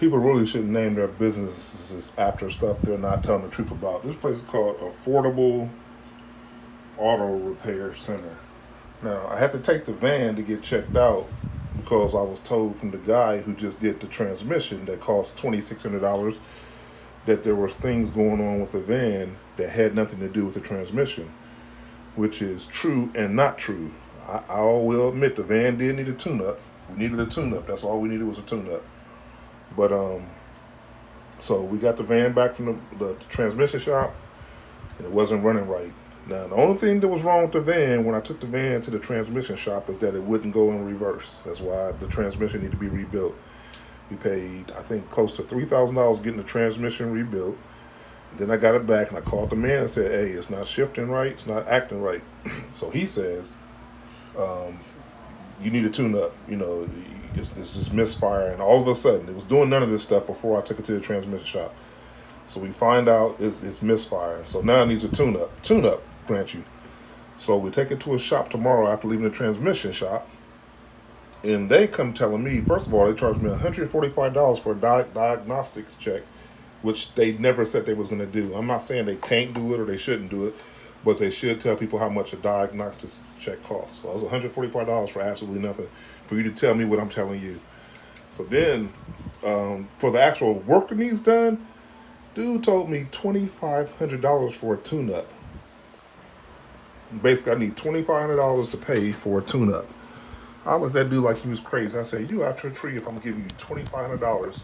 people really shouldn't name their businesses after stuff they're not telling the truth about. This place is called Affordable Auto Repair Center. Now, I had to take the van to get checked out because I was told from the guy who just did the transmission that cost $2,600 that there was things going on with the van that had nothing to do with the transmission, which is true and not true. I will admit the van did need a tune-up. We needed a tune-up. That's all we needed was a tune-up. But so we got the van back from the transmission shop, and it wasn't running right. Now, the only thing that was wrong with the van when I took the van to the transmission shop is that it wouldn't go in reverse. That's why the transmission needed to be rebuilt. We paid, I think, close to $3,000 getting the transmission rebuilt. And then I got it back, and I called the man and said, hey, it's not shifting right. It's not acting right. So he says, you need a tune-up. You know, it's just misfiring. All of a sudden, it was doing none of this stuff before I took it to the transmission shop. So we find out it's misfiring. So now it needs a tune-up. Tune-up, grant you. So we take it to a shop tomorrow after leaving the transmission shop. And they come telling me, first of all, they charged me $145 for a diagnostics check, which they never said they was going to do. I'm not saying they can't do it or they shouldn't do it, but they should tell people how much a diagnostics check costs. So it was $145 for absolutely nothing, for you to tell me what I'm telling you. So then, for the actual work that needs done, dude told me $2,500 for a tune-up. Basically, I need $2,500 to pay for a tune-up. I looked at that dude like he was crazy. I said, you out your tree if I'm giving you $2,500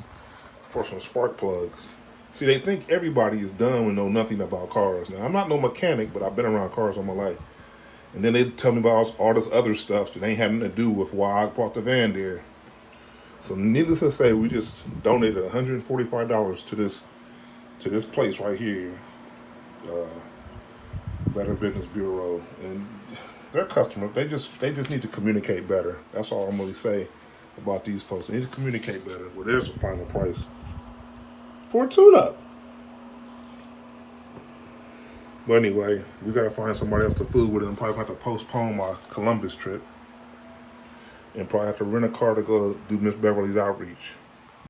for some spark plugs. See, they think everybody is dumb and know nothing about cars. Now, I'm not no mechanic, but I've been around cars all my life. And then they tell me about all this other stuff that ain't having to do with why I brought the van there. So needless to say, we just donated $145 to this place right here, Better Business Bureau. And their customers, they just need to communicate better. That's all I'm going to say about these folks. They need to communicate better. Well, there's the final price for a tune-up. But anyway, we got to find somebody else to fool with it. I'm probably going to have to postpone my Columbus trip and probably have to rent a car to go to do Miss Beverly's outreach.